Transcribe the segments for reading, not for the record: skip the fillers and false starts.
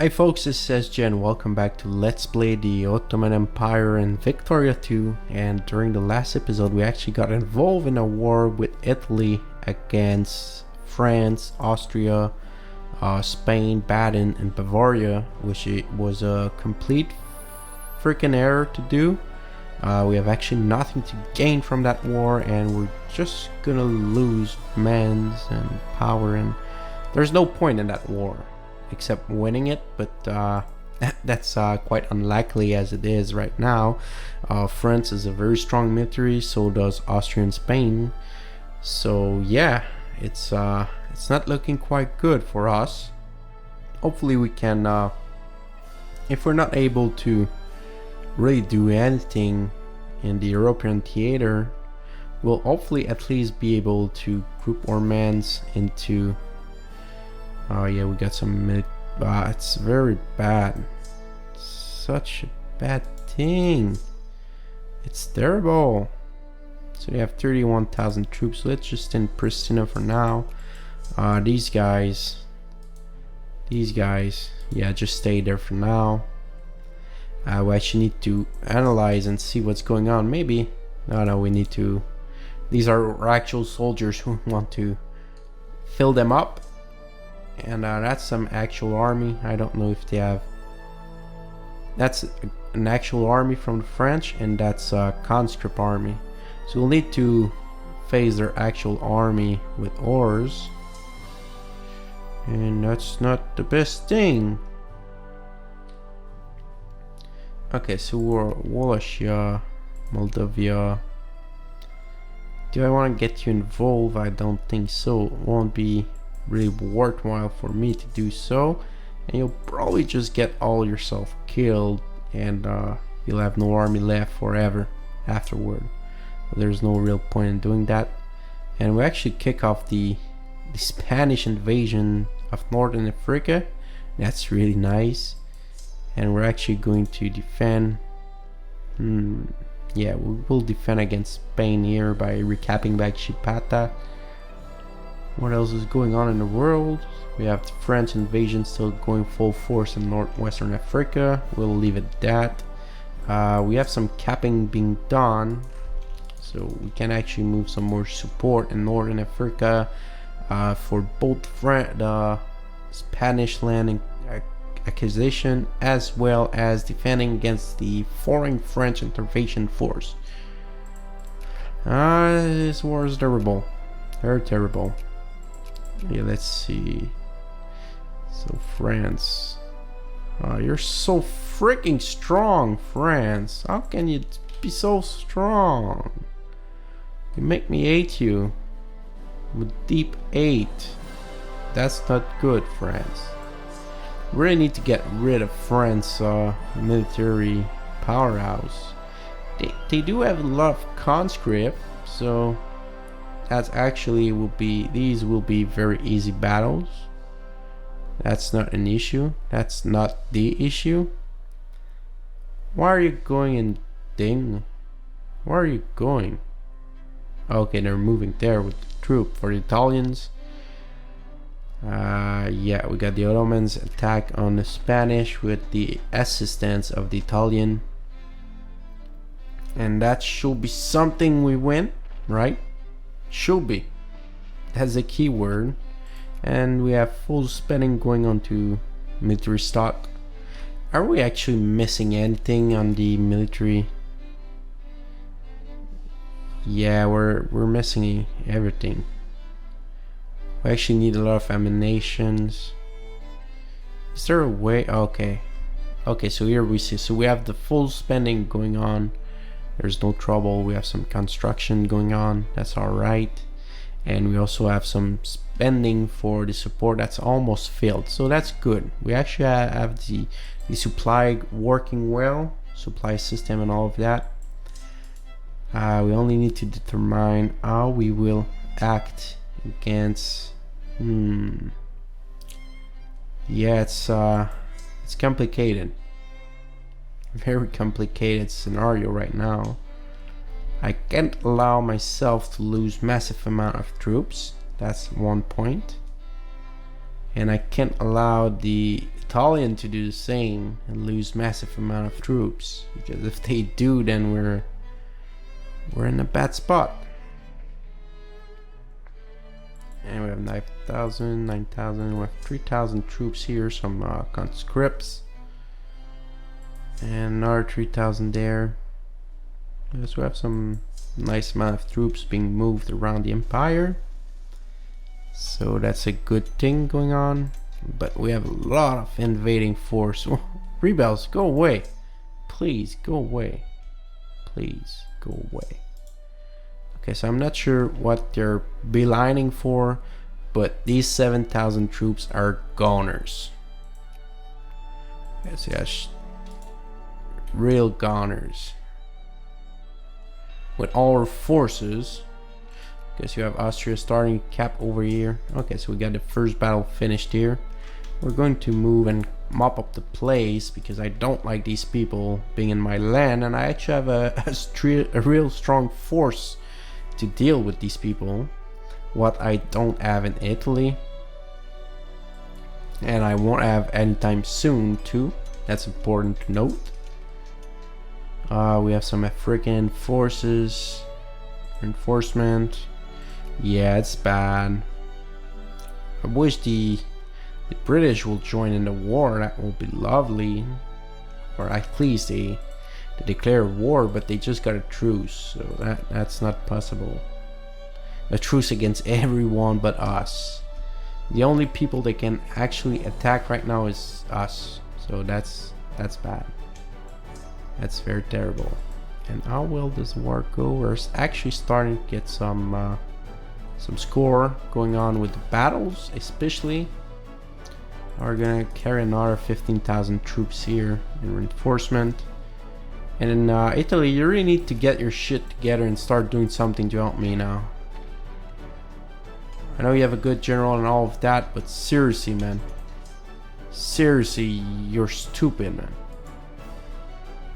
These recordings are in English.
Hey folks, this is SJ and welcome back to Let's Play the Ottoman Empire in Victoria 2. And during the last episode we actually got involved in a war with Italy against France, Austria, Spain, Baden and Bavaria, which it was a complete freaking error to do. We have actually nothing to gain from that war and we're just gonna lose men and power, and there's no point in that war except winning it, but that's quite unlikely as it is right now. France is a very strong military, so does Austria and Spain, so yeah, it's not looking quite good for us. Hopefully we can, if we're not able to really do anything in the European theater, we'll hopefully at least be able to group our mans into yeah, we got some it's very bad. Such a bad thing. It's terrible. So they have 31,000 troops. Let's just in Pristina for now. These guys, yeah, just stay there for now. We actually need to analyze and see what's going on. Maybe, no, we need to. These are actual soldiers who want to fill them up. And that's some actual army. I don't know if they have. That's an actual army from the French, and that's a conscript army. So we'll need to face their actual army with ours, and that's not the best thing. Okay, so we're Wallachia, Moldavia. Do I want to get you involved? I don't think so. It won't be really worthwhile for me to do so, and you'll probably just get all yourself killed, and you'll have no army left forever afterward. There's no real point in doing that. And we actually kick off the Spanish invasion of Northern Africa. That's really nice. And we're actually going to defend, yeah, we will defend against Spain here by recapping back Chipata. What else is going on in the world? We have the French invasion still going full force in northwestern Africa. We'll leave it at that. We have some capping being done, so we can actually move some more support in northern Africa for both the Spanish land acquisition as well as defending against the foreign French intervention force. This war is terrible, very terrible. Yeah, let's see. So France, you're so freaking strong, France. How can you be so strong? You make me hate you with deep hate. That's not good, France. We really need to get rid of France military powerhouse. They do have a lot of conscript, so that's actually these will be very easy battles. That's not an issue. That's not the issue. Why are you going in Ding? Where are you going? Okay, they're moving there with the troop for the Italians. Yeah, we got the Ottomans attack on the Spanish with the assistance of the Italian. And that should be something we win, right? Should be. That's a key word. And we have full spending going on to military stock. Are we actually missing anything on the military? Yeah, we're missing everything. We actually need a lot of ammunitions. Is there a way? Okay, so here we see, so we have the full spending going on. There's no trouble. We have some construction going on. That's all right. And we also have some spending for the support that's almost filled. So that's good. We actually have the supply working well. Supply system and all of that. We only need to determine how we will act against... Yeah, it's complicated. Very complicated scenario right now. I can't allow myself to lose massive amount of troops. That's one point. And I can't allow the Italian to do the same and lose massive amount of troops, because if they do, then we're in a bad spot. And we have 9,000, 9,000, we have 3,000 troops here, some conscripts, and another 3,000 there. So we have some nice amount of troops being moved around the empire, so that's a good thing going on. But we have a lot of invading force. Rebels, go away, please go away, please go away. Okay, so I'm not sure what they're beelining for, but these 7,000 troops are goners. Yes, yes, real goners. With all our forces, because you have Austria starting cap over here. Okay, so we got the first battle finished here. We're going to move and mop up the place, because I don't like these people being in my land, and I actually have a real strong force to deal with these people, what I don't have in Italy, and I won't have anytime soon too. That's important to note. We have some African forces, reinforcement. Yeah, it's bad. I wish the British will join in the war. That will be lovely, or at least they declare war, but they just got a truce, so that's not possible. A truce against everyone but us. The only people that can actually attack right now is us, so that's bad. That's very terrible. And how will this war go? We're actually starting to get some score going on with the battles, especially. We're gonna carry another 15,000 troops here in reinforcement. And in Italy, you really need to get your shit together and start doing something to help me now. I know you have a good general and all of that, but seriously, man. Seriously, you're stupid, man.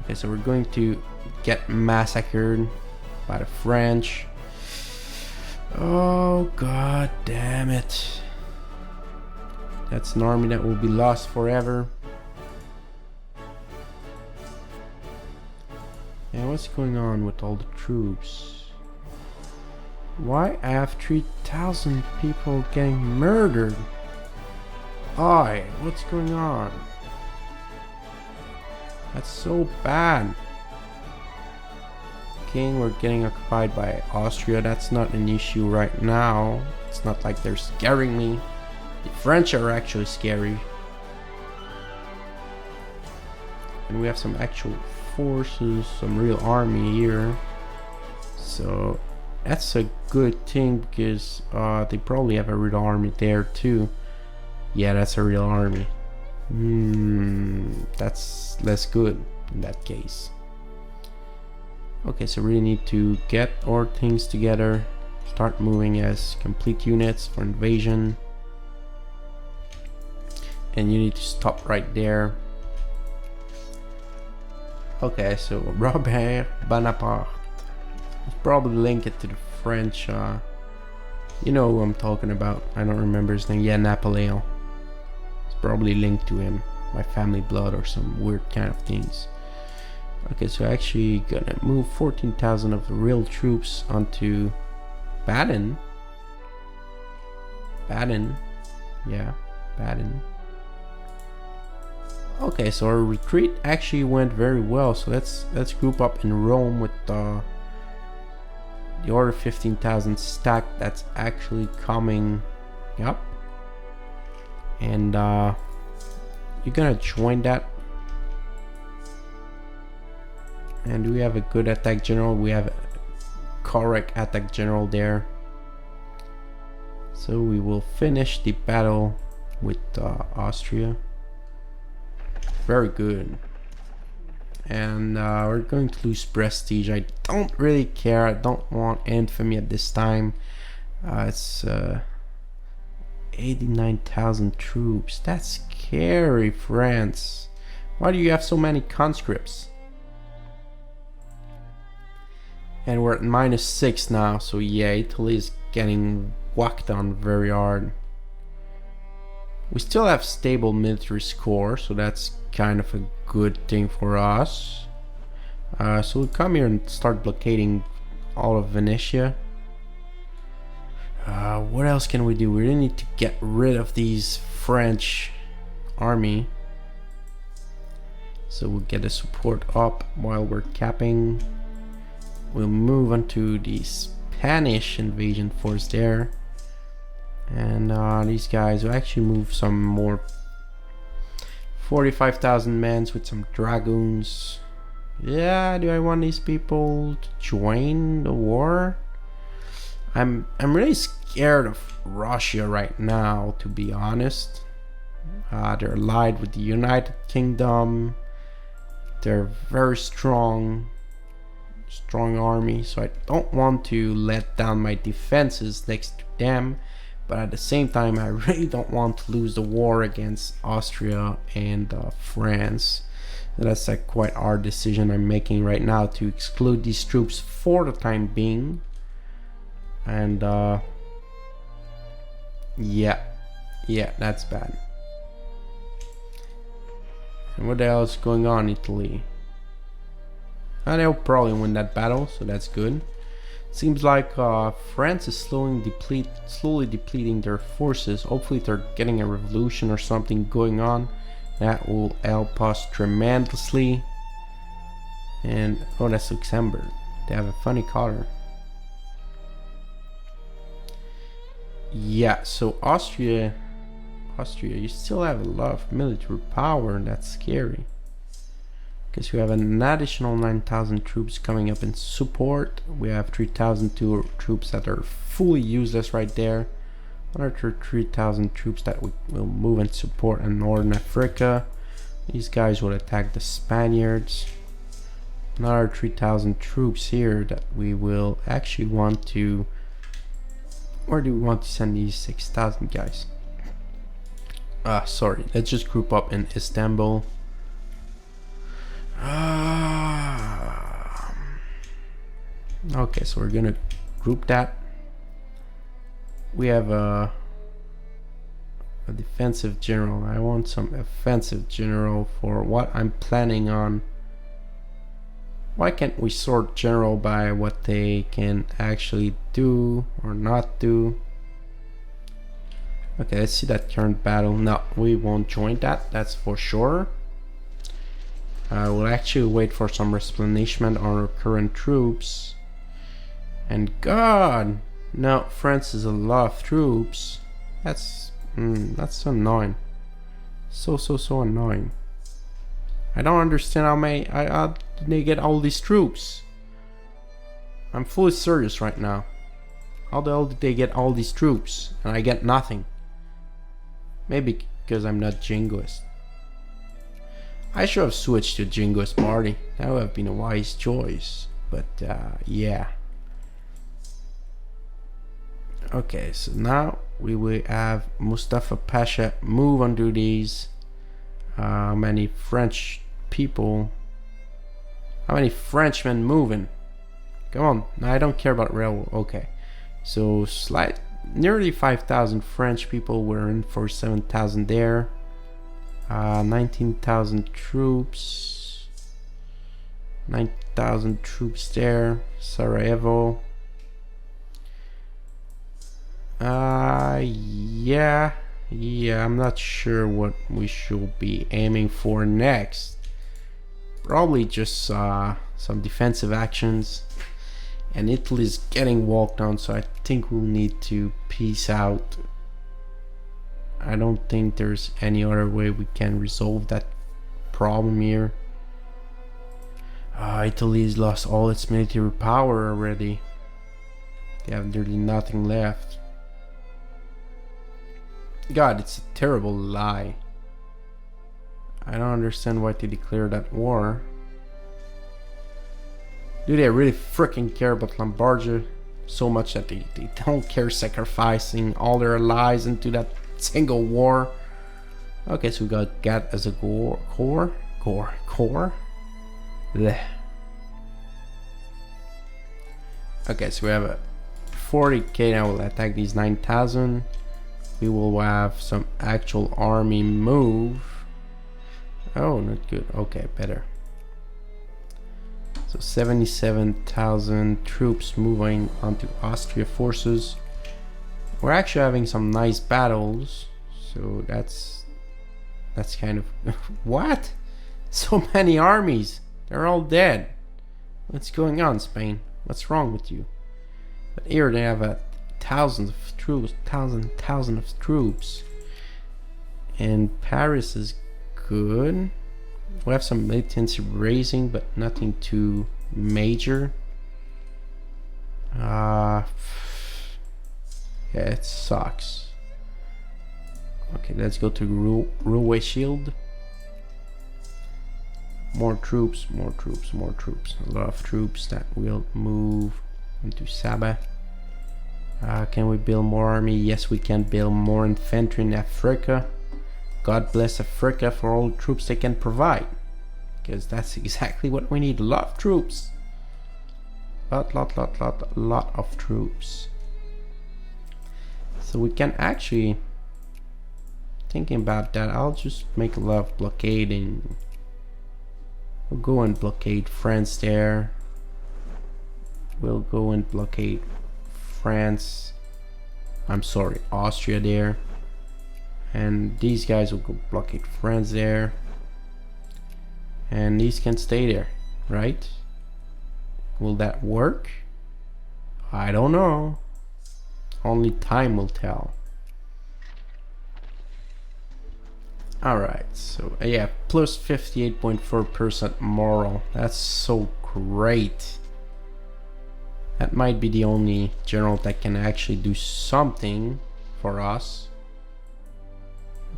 Okay, so we're going to get massacred by the French. Oh, god damn it. That's an army that will be lost forever. And what's going on with all the troops? Why I have 3,000 people getting murdered? Why? What's going on? That's so bad. King, we're getting occupied by Austria. That's not an issue right now. It's not like they're scaring me. The French are actually scary. And we have some actual forces, some real army here. So that's a good thing, because they probably have a real army there too. Yeah, that's a real army. That's less good in that case. Okay, so we need to get our things together, start moving as complete units for invasion. And you need to stop right there. Okay, so Robert Bonaparte. Let's probably link it to the French. You know who I'm talking about. I don't remember his name. Yeah, Napoleon. It's probably linked to him. My family blood or some weird kind of things. Okay, so actually gonna move 14,000 of the real troops onto Baden. Baden. Yeah, Baden. Okay, so our retreat actually went very well. So let's group up in Rome with the other 15,000 stack that's actually coming up. And you're gonna join that. And we have a good attack general. We have a correct attack general there. So we will finish the battle with Austria. Very good. And we're going to lose prestige. I don't really care. I don't want infamy at this time. It's 89,000 troops. That's scary, France. Why do you have so many conscripts? And we're at -6 now, so yeah, Italy is getting whacked on very hard. We still have stable military score, so that's kind of a good thing for us. So we'll come here and start blockading all of Venetia. What else can we do? We really need to get rid of these French army. So we'll get the support up while we're capping. We'll move on to the Spanish invasion force there. And these guys will actually move some more 45,000 men with some dragoons. Yeah, do I want these people to join the war? I'm really scared of Russia right now, to be honest. They're allied with the United Kingdom. They're very strong army, so I don't want to let down my defenses next to them, but at the same time I really don't want to lose the war against Austria and France. So that's a quite hard decision I'm making right now, to exclude these troops for the time being. And yeah, that's bad. And what else is going on, Italy? They'll probably win that battle, so that's good. Seems like France is slowly depleting their forces. Hopefully they're getting a revolution or something going on. That will help us tremendously. And oh, that's Luxembourg. They have a funny color. Yeah, so Austria, you still have a lot of military power, and that's scary. Because we have an additional 9,000 troops coming up in support. We have 3,000 troops that are fully useless right there. Another 3,000 troops that we will move and support in Northern Africa. These guys will attack the Spaniards. Another 3,000 troops here that we will actually want to... Where do we want to send these 6,000 guys? Sorry, let's just group up in Istanbul. Okay, so we're gonna group that. We have a defensive general. I want some offensive general for what I'm planning on. Why can't we sort general by what they can actually do or not do? Okay, let's see that current battle. No, we won't join that, that's for sure. We'll actually wait for some replenishment on our current troops. And God, no, France is a lot of troops. That's so annoying. So annoying. I don't understand how did they get all these troops? I'm fully serious right now. How the hell did they get all these troops and I get nothing? Maybe because I'm not jingoist. I should have switched to jingoist party. That would have been a wise choice. But yeah. Okay, so now we will have Mustafa Pasha move onto these. How many French people? How many Frenchmen moving? Come on, no, I don't care about railroad. Okay, so nearly 5,000 French people were in for 7,000 there. 19,000 troops. 9,000 troops there. Sarajevo. Yeah, I'm not sure what we should be aiming for next. Probably just some defensive actions. And Italy's getting walked on, so I think we'll need to peace out. I don't think there's any other way we can resolve that problem here. Italy's lost all its military power already. They have nearly nothing left. God, it's a terrible lie. I don't understand why they declared that war. Do they really freaking care about Lombardia so much that they don't care sacrificing all their allies into that single war? Okay, so we got Gat as a core. Blech. Okay, so we have a 40k now. We'll attack these 9,000. we will have some actual army move. Oh, not good. Okay, better. So 77,000 troops moving onto Austria forces. We're actually having some nice battles, so that's kind of what? So many armies. They're all dead. What's going on, Spain? What's wrong with you? But here they have thousands of troops, thousand of troops. And Paris is good. We have some militancy raising, but nothing too major. Yeah, it sucks. Okay, let's go to Railway Shield. More troops, more troops, more troops. A lot of troops that will move into Saba. Can we build more army? Yes, we can build more infantry in Africa. God bless Africa for all the troops they can provide. Because that's exactly what we need. A lot of troops. Lot of troops. So we can actually, thinking about that, I'll just make a lot of blockading. We'll go and blockade France there. We'll go and blockade France. I'm sorry, Austria there. And these guys will go blockade France there. And these can stay there, right? Will that work? I don't know. Only time will tell. Alright, so yeah, plus 58.4% moral. That's so great. That might be the only general that can actually do something for us.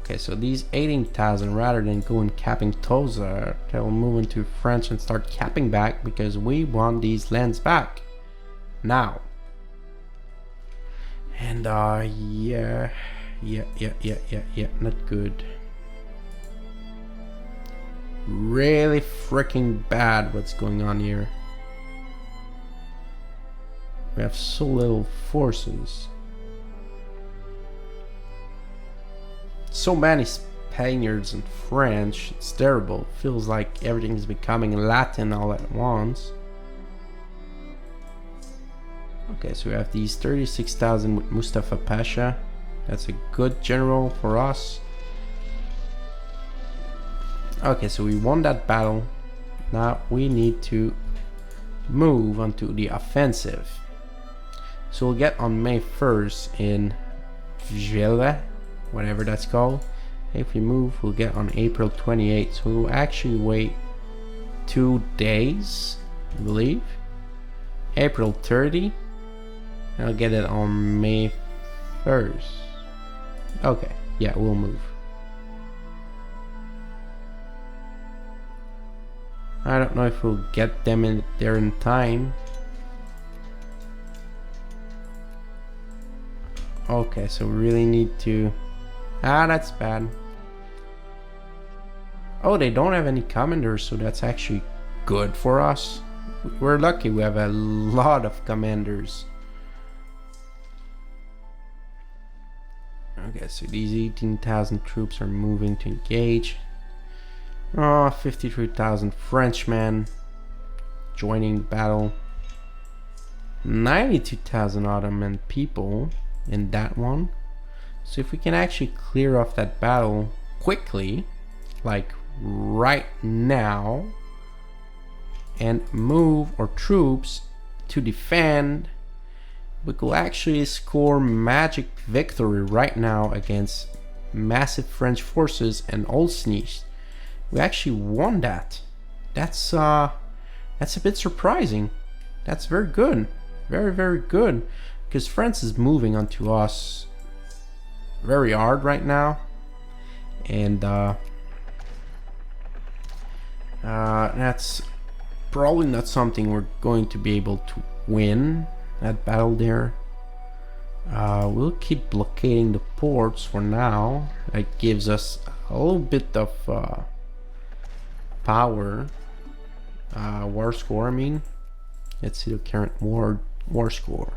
Okay, so these 18,000, rather than going capping Toza, they'll move into France and start capping back because we want these lands back now. And yeah, not good. Really freaking bad what's going on here. We have so little forces. So many Spaniards and French, it's terrible. Feels like everything's becoming Latin all at once. Okay, so we have these 36,000 with Mustafa Pasha. That's a good general for us. Okay, so we won that battle. Now we need to move onto the offensive. So we'll get on May 1st in Vjelle, whatever that's called. If we move, we'll get on April 28th. So we'll actually wait 2 days, I believe. April 30. I'll get it on May 1st. Okay, yeah, we'll move. I don't know if we'll get them in there in time. Okay, so we really need to... that's bad. Oh, they don't have any commanders, so that's actually good for us. We're lucky we have a lot of commanders. Okay, so these 18,000 troops are moving to engage. Oh, 53,000 Frenchmen joining battle. 92,000 Ottoman people in that one. So if we can actually clear off that battle quickly, like right now, and move our troops to defend, we could actually score magic victory right now against massive French forces and Olsnich. We actually won that. That's a bit surprising. That's very good. Very good. Because France is moving onto us very hard right now. And that's probably not something we're going to be able to win, that battle there. We'll keep blockading the ports for now. That gives us a little bit of power. War score, I mean. Let's see the current war score.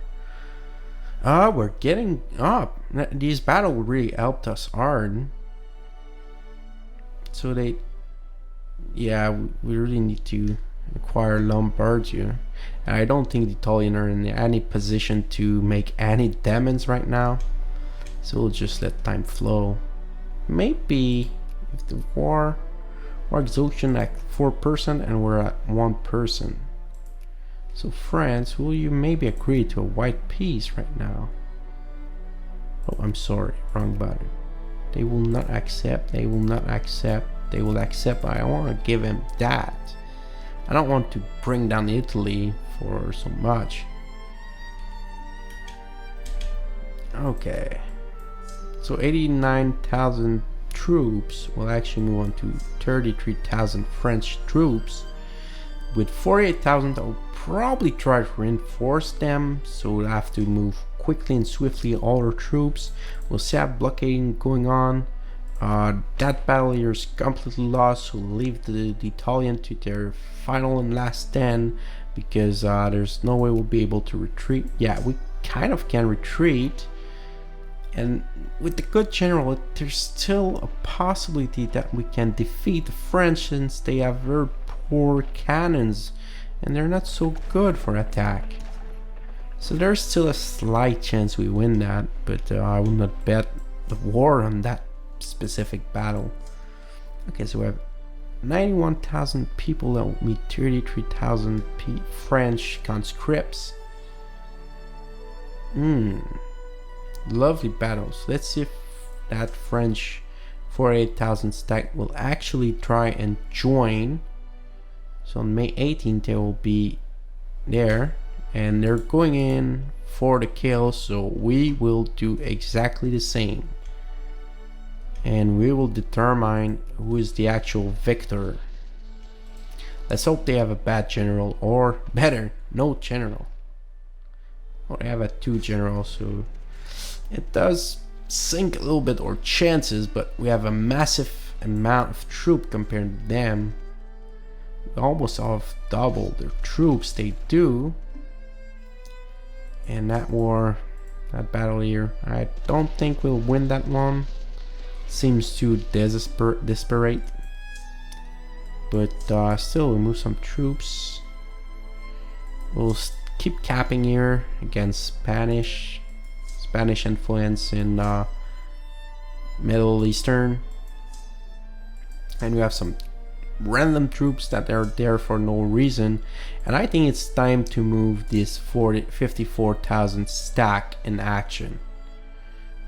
We're getting up. These battle really helped us hard. So they, yeah, we really need to acquire Lombardia. And I don't think the Italian are in any position to make any demands right now. So we'll just let time flow. Maybe if the war exhaustion at 4% and we're at 1%. So France, will you maybe agree to a white peace right now? Oh, I'm sorry, wrong button. They will not accept, they will not accept, they will accept, but I want to give him that. I don't want to bring down Italy for so much. Okay. So 89,000 troops will actually move on to 33,000 French troops. With 48,000, I'll probably try to reinforce them, so we'll have to move quickly and swiftly all our troops. We'll see have blockading going on. That battle here is completely lost, so we'll leave the Italian to their final and last stand, because there's no way we'll be able to retreat. Yeah, we kind of can retreat, and with the good general, there's still a possibility that we can defeat the French, since they have very poor cannons and they're not so good for attack. So there's still a slight chance we win that, but I will not bet the war on that specific battle. Okay, so we have 91,000 people that will meet 33,000 French conscripts. Lovely battles. Let's see if that French 48,000 stack will actually try and join. So on May 18th they will be there, and they're going in for the kill, so we will do exactly the same. And we will determine who is the actual victor. Let's hope they have a bad general, or better, no general. Or they have a 2 general, so it does sink a little bit our chances, but we have a massive amount of troop compared to them. We almost have double their troops they do. And that war, that battle here, I don't think we'll win that one. Seems too desperate. But still, we'll move some troops. We'll keep capping here against Spanish influence in Middle Eastern. And we have some random troops that are there for no reason, and I think it's time to move this 54,000 stack in action.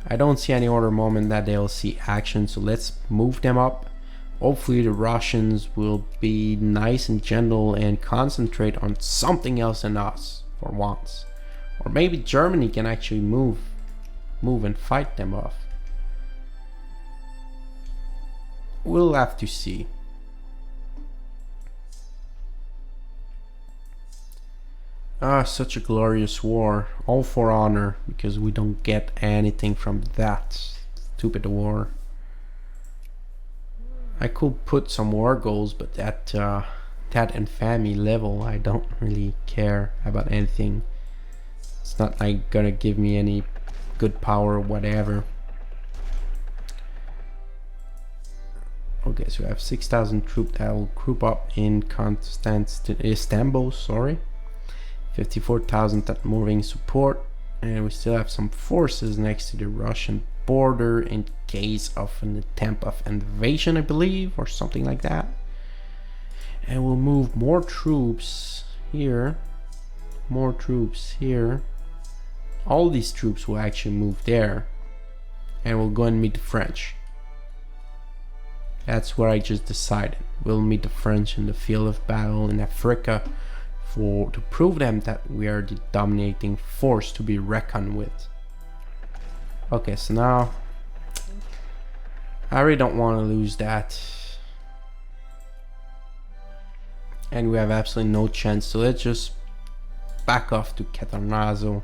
I don't see any other moment that they'll see action, so let's move them up. Hopefully the Russians will be nice and gentle and concentrate on something else than us for once, or maybe Germany can actually move and fight them off. We'll have to see. Such a glorious war, all for honor, because we don't get anything from that stupid war. I could put some war goals, but that infamy level, I don't really care about anything. It's not like gonna give me any good power or whatever. Okay, so we have 6,000 troops that will group up in Istanbul, sorry. 54,000 that moving support, and we still have some forces next to the Russian border in case of an attempt of invasion, I believe, or something like that. And we'll move more troops here, more troops here. All these troops will actually move there, and we'll go and meet the French. That's what I just decided. We'll meet the French in the field of battle in Africa, to prove them that we are the dominating force to be reckoned with. Okay, so now I really don't want to lose that, and we have absolutely no chance, so let's just back off to Catanazzo.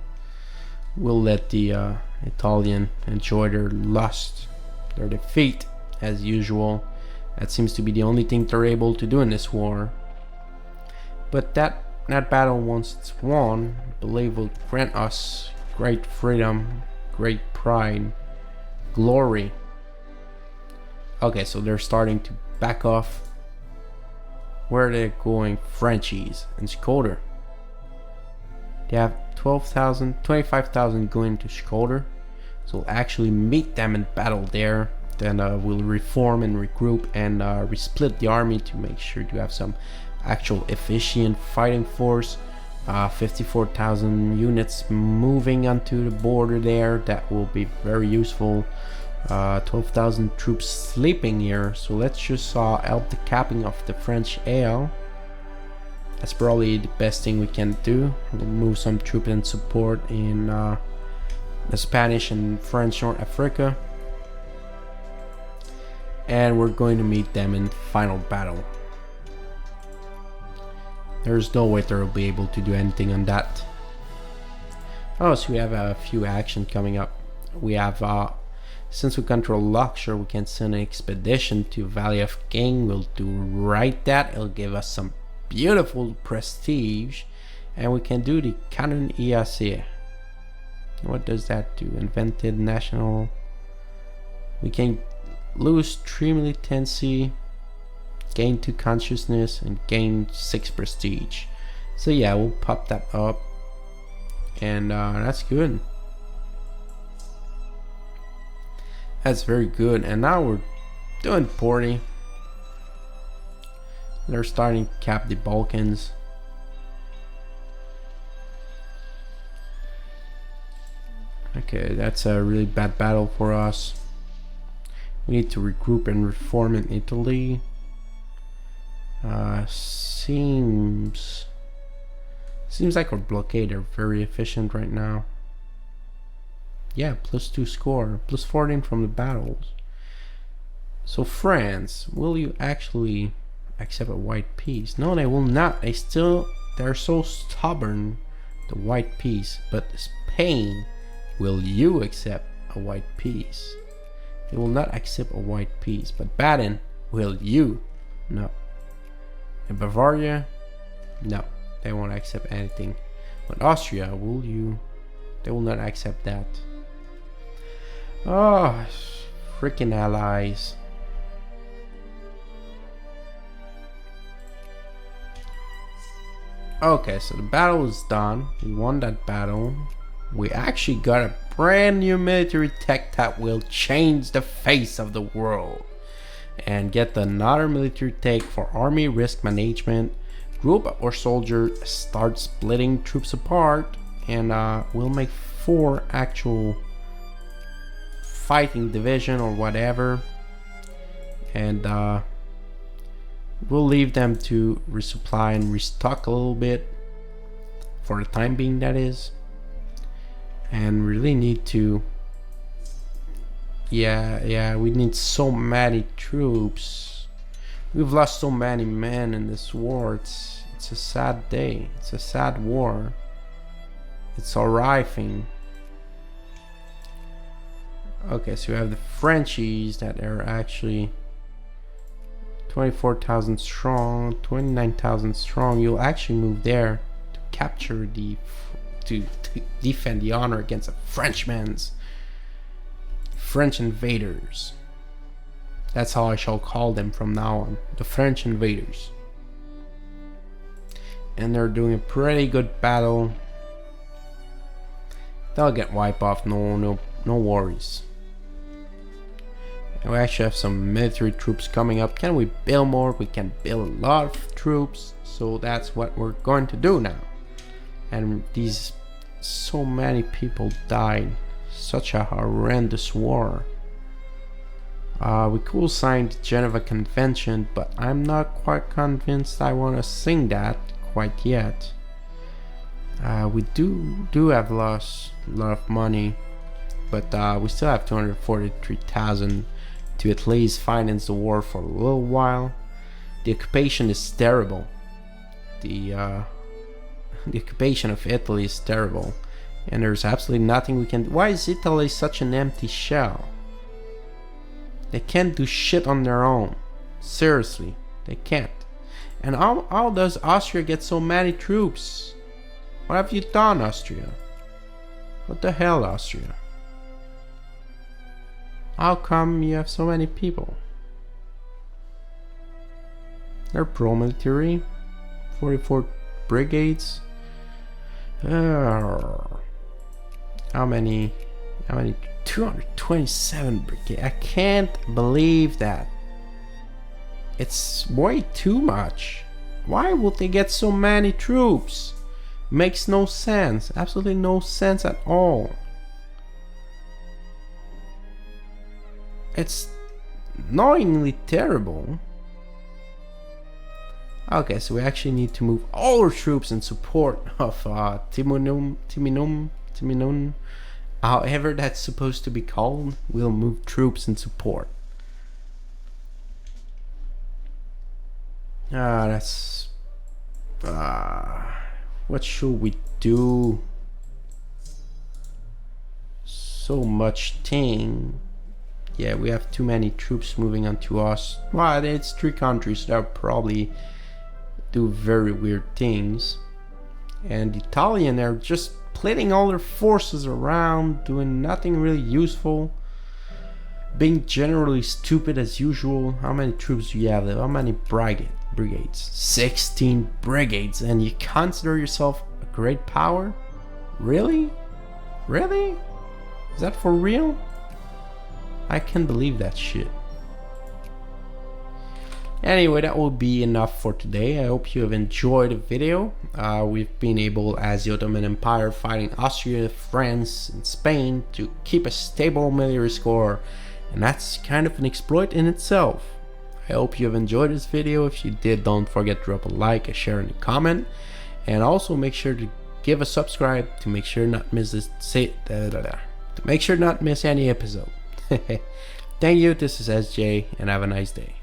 We'll let the Italian enjoy their lust, their defeat as usual. That seems to be the only thing they're able to do in this war. But that battle, once it's won, I believe will grant us great freedom, great pride, glory. Okay, so they're starting to back off. Where are they going? Frenchies and Skoder. They have 12,000, 25,000 going to Skoder. So we'll actually meet them in battle there. Then we'll reform and regroup and resplit the army to make sure to have some actual efficient fighting force. 54,000 units moving onto the border there. That will be very useful. 12,000 troops sleeping here. So let's just help the capping of the French AL. That's probably the best thing we can do. We'll move some troops and support in the Spanish and French North Africa. And we're going to meet them in final battle. There's no way they'll be able to do anything on that. Oh, so we have a few action coming up. We have, since we control Luxor, we can send an expedition to Valley of King. We'll do right that. It'll give us some beautiful prestige. And we can do the Canon EAC. What does that do? Invented national. We can lose 3 militancy, gain 2 consciousness, and gain 6 prestige. So yeah, we'll pop that up, and that's good. That's very good. And now we're doing poorly. They're starting to cap the Balkans. Okay, that's a really bad battle for us. We need to regroup and reform in Italy. Seems like our blockade are very efficient right now. Yeah, +2 score, +14 from the battles. So France, will you actually accept a white peace? No, they will not. They're so stubborn, the white peace. But Spain, will you accept a white peace? They will not accept a white peace. But Baden, will you? No. And Bavaria, no, they won't accept anything. But Austria, will you? They will not accept that. Oh, freaking allies. Okay, so the battle is done. We won that battle. We actually got a brand new military tech that will change the face of the world. And get another military tech for army risk management. Group or soldier start splitting troops apart, and we'll make 4 actual fighting division or whatever, and we'll leave them to resupply and restock a little bit for the time being, that is. And really need to, yeah, we need so many troops. We've lost so many men in this war. It's a sad day. It's a sad war. It's arriving. Okay, so we have the Frenchies that are actually 24,000 strong, 29,000 strong. You'll actually move there to capture to defend the honor against the French invaders. That's how I shall call them from now on, the French invaders. And they're doing a pretty good battle. They'll get wiped off, no worries. And we actually have some military troops coming up. Can we build more? We can build a lot of troops, so that's what we're going to do now. And so many people died. Such a horrendous war. We could sign the Geneva Convention, but I'm not quite convinced I want to sing that quite yet. We do have lost a lot of money, but we still have 243,000 to at least finance the war for a little while. The occupation is terrible. The occupation of Italy is terrible, and there's absolutely nothing we can do. Why is Italy such an empty shell? They can't do shit on their own. Seriously, they can't. And how does Austria get so many troops? What have you done, Austria? What the hell, Austria? How come you have so many people? They're pro-military. 44 brigades. How many? 227 brigades. I can't believe that. It's way too much. Why would they get so many troops? Makes no sense. Absolutely no sense at all. It's annoyingly terrible. Okay, so we actually need to move all our troops in support of Timinun, however that's supposed to be called. We'll move troops in support. That's what should we do? So much thing. Yeah, we have too many troops moving onto us. Well, it's 3 countries that probably do very weird things. And the Italian are just splitting all their forces around, doing nothing really useful, being generally stupid as usual. How many troops do you have? How many brigades? 16 brigades, and you consider yourself a great power? Really? Really? Is that for real? I can't believe that shit. Anyway, that will be enough for today. I hope you have enjoyed the video. We've been able, as the Ottoman Empire, fighting Austria, France, and Spain to keep a stable military score, and that's kind of an exploit in itself. I hope you have enjoyed this video. If you did, don't forget to drop a like, a share, and a comment, and also make sure to give a subscribe to make sure not miss any episode. Thank you. This is SJ, and have a nice day.